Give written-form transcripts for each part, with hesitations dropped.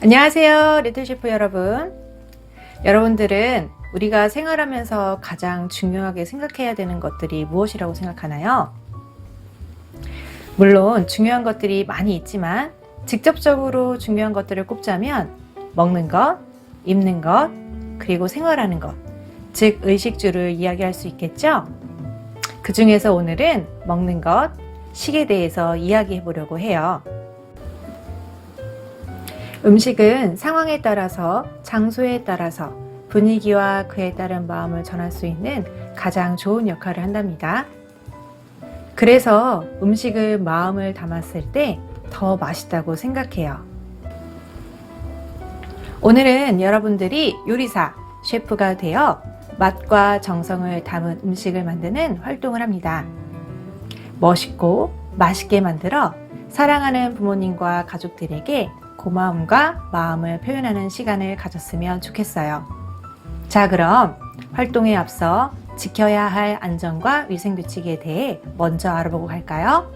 안녕하세요, 리틀 셰프 여러분. 여러분들은 우리가 생활하면서 가장 중요하게 생각해야 되는 것들이 무엇이라고 생각하나요? 물론 중요한 것들이 많이 있지만 직접적으로 중요한 것들을 꼽자면 먹는 것, 입는 것, 그리고 생활하는 것, 즉 의식주를 이야기할 수 있겠죠? 그 중에서 오늘은 먹는 것, 식에 대해서 이야기해 보려고 해요. 음식은 상황에 따라서, 장소에 따라서 분위기와 그에 따른 마음을 전할 수 있는 가장 좋은 역할을 한답니다. 그래서 음식은 마음을 담았을 때 더 맛있다고 생각해요. 오늘은 여러분들이 요리사, 셰프가 되어 맛과 정성을 담은 음식을 만드는 활동을 합니다. 멋있고 맛있게 만들어 사랑하는 부모님과 가족들에게 고마움과 마음을 표현하는 시간을 가졌으면 좋겠어요. 자, 그럼 활동에 앞서 지켜야 할 안전과 위생 규칙에 대해 먼저 알아보고 갈까요?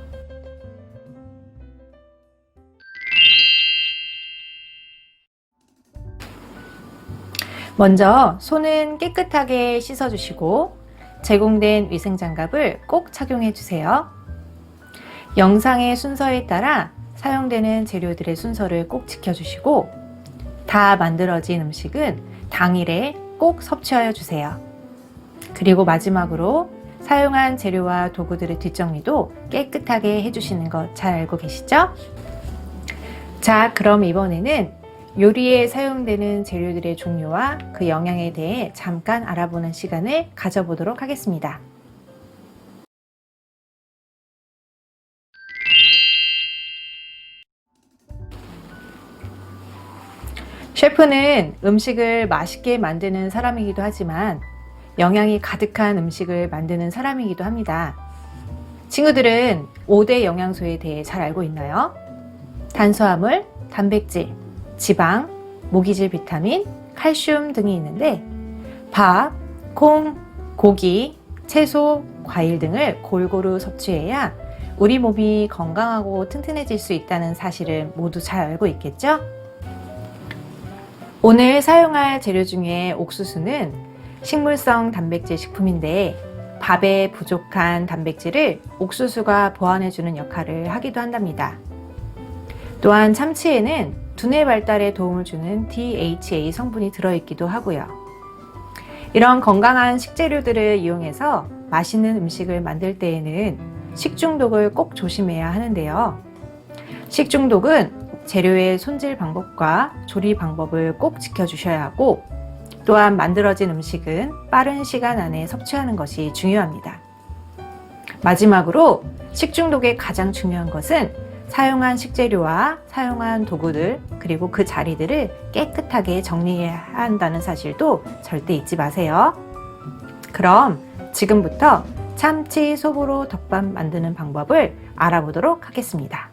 먼저 손은 깨끗하게 씻어주시고 제공된 위생장갑을 꼭 착용해 주세요. 영상의 순서에 따라 사용되는 재료들의 순서를 꼭 지켜주시고 다 만들어진 음식은 당일에 꼭 섭취하여 주세요. 그리고 마지막으로 사용한 재료와 도구들의 뒷정리도 깨끗하게 해주시는 것 잘 알고 계시죠? 자, 그럼 이번에는 요리에 사용되는 재료들의 종류와 그 영양에 대해 잠깐 알아보는 시간을 가져보도록 하겠습니다. 셰프는 음식을 맛있게 만드는 사람이기도 하지만 영양이 가득한 음식을 만드는 사람이기도 합니다. 친구들은 5대 영양소에 대해 잘 알고 있나요? 탄수화물, 단백질, 지방, 무기질 비타민, 칼슘 등이 있는데 밥, 콩, 고기, 채소, 과일 등을 골고루 섭취해야 우리 몸이 건강하고 튼튼해질 수 있다는 사실을 모두 잘 알고 있겠죠? 오늘 사용할 재료 중에 옥수수는 식물성 단백질 식품인데 밥에 부족한 단백질을 옥수수가 보완해주는 역할을 하기도 한답니다. 또한 참치에는 두뇌 발달에 도움을 주는 DHA 성분이 들어있기도 하고요. 이런 건강한 식재료들을 이용해서 맛있는 음식을 만들 때에는 식중독을 꼭 조심해야 하는데요. 식중독은 재료의 손질 방법과 조리 방법을 꼭 지켜주셔야 하고 또한 만들어진 음식은 빠른 시간 안에 섭취하는 것이 중요합니다. 마지막으로 식중독의 가장 중요한 것은 사용한 식재료와 사용한 도구들 그리고 그 자리들을 깨끗하게 정리해야 한다는 사실도 절대 잊지 마세요. 그럼 지금부터 참치 소보로 덮밥 만드는 방법을 알아보도록 하겠습니다.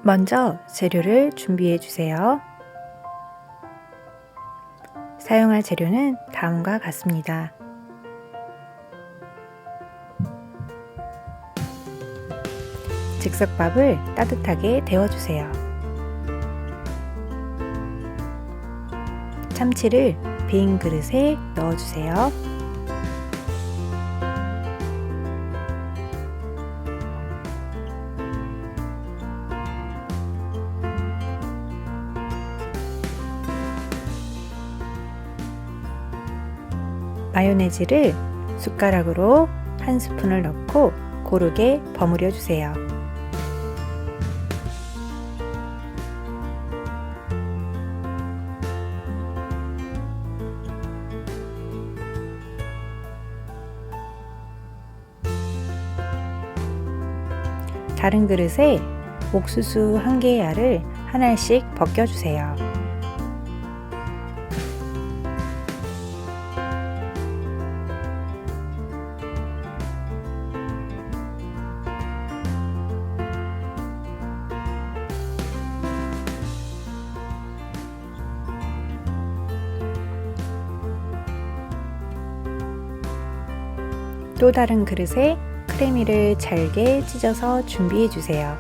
먼저 재료를 준비해 주세요. 사용할 재료는 다음과 같습니다. 즉석밥을 따뜻하게 데워주세요. 참치를 빈 그릇에 넣어주세요. 마요네즈를 숟가락으로 한 스푼을 넣고 고르게 버무려 주세요. 다른 그릇에 옥수수 1개의 알을 한 알씩 벗겨주세요. 또 다른 그릇에 크래미를 잘게 찢어서 준비해 주세요.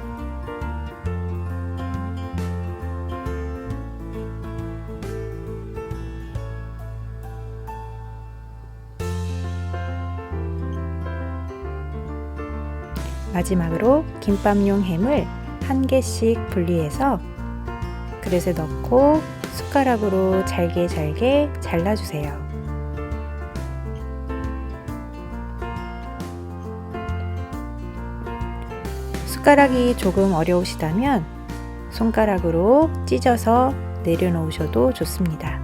마지막으로 김밥용 햄을 1개씩 분리해서 그릇에 넣고 숟가락으로 잘게 잘라주세요. 숟가락이 조금 어려우시다면 손가락으로 찢어서 내려놓으셔도 좋습니다.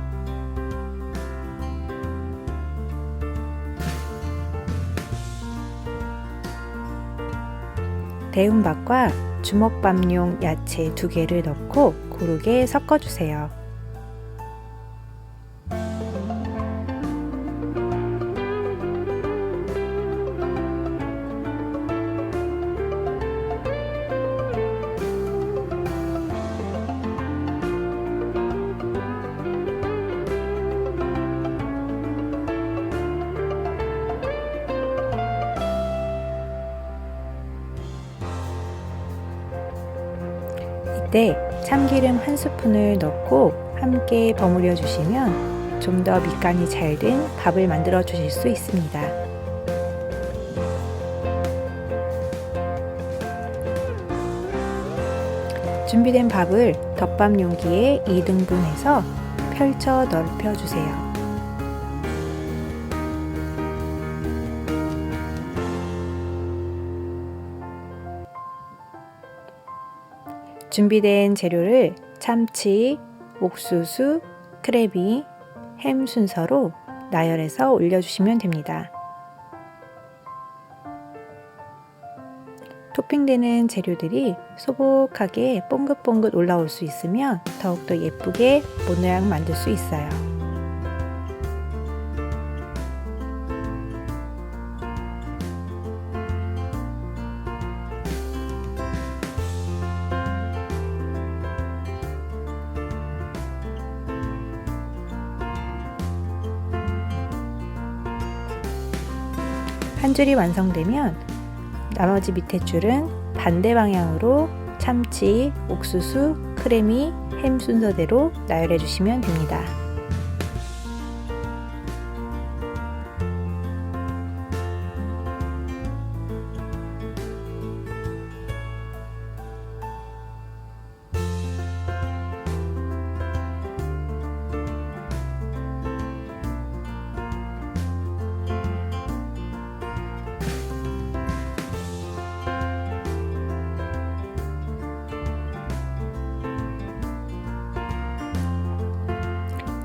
데운 밥과 주먹밥용 야채 2개를 넣고 고르게 섞어주세요. 이때 참기름 1스푼을 넣고 함께 버무려 주시면 좀 더 밑간이 잘 된 밥을 만들어 주실 수 있습니다. 준비된 밥을 덮밥 용기에 2등분해서 펼쳐 넓혀 주세요. 준비된 재료를 참치, 옥수수, 크래비, 햄 순서로 나열해서 올려주시면 됩니다. 토핑되는 재료들이 소복하게 뽕긋뽕긋 올라올 수 있으면 더욱더 예쁘게 모양 만들 수 있어요. 한 줄이 완성되면 나머지 밑에 줄은 반대 방향으로 참치, 옥수수, 크래미, 햄 순서대로 나열해 주시면 됩니다.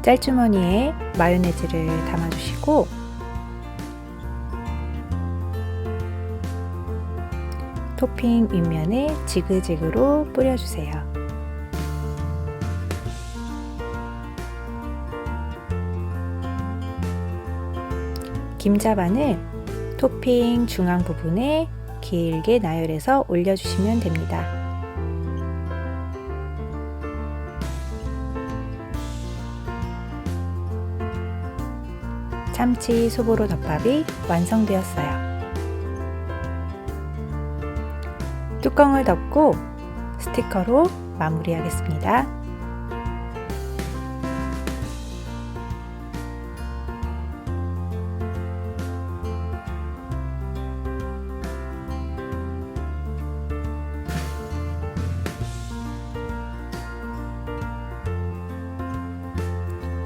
짤주머니에 마요네즈를 담아주시고 토핑 윗면에 지그재그로 뿌려주세요. 김자반을 토핑 중앙 부분에 길게 나열해서 올려주시면 됩니다. 참치 소보로 덮밥이 완성되었어요. 뚜껑을 덮고 스티커로 마무리하겠습니다.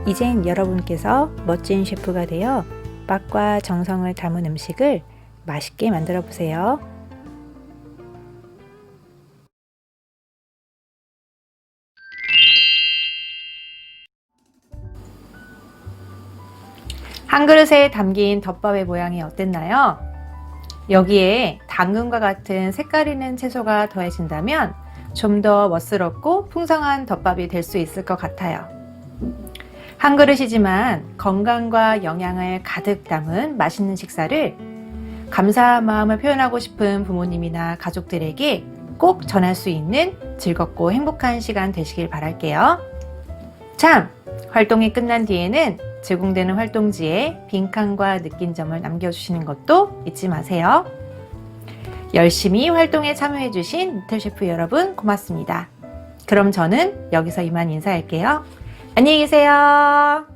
이젠 여러분께서 멋진 셰프가 되어 맛과 정성을 담은 음식을 맛있게 만들어 보세요. 한 그릇에 담긴 덮밥의 모양이 어땠나요? 여기에 당근과 같은 색깔 있는 채소가 더해진다면 좀 더 멋스럽고 풍성한 덮밥이 될 수 있을 것 같아요. 한 그릇이지만 건강과 영양을 가득 담은 맛있는 식사를 감사한 마음을 표현하고 싶은 부모님이나 가족들에게 꼭 전할 수 있는 즐겁고 행복한 시간 되시길 바랄게요. 참! 활동이 끝난 뒤에는 제공되는 활동지에 빈칸과 느낀 점을 남겨주시는 것도 잊지 마세요. 열심히 활동에 참여해주신 리틀 셰프 여러분 고맙습니다. 그럼 저는 여기서 이만 인사할게요. 안녕히 계세요.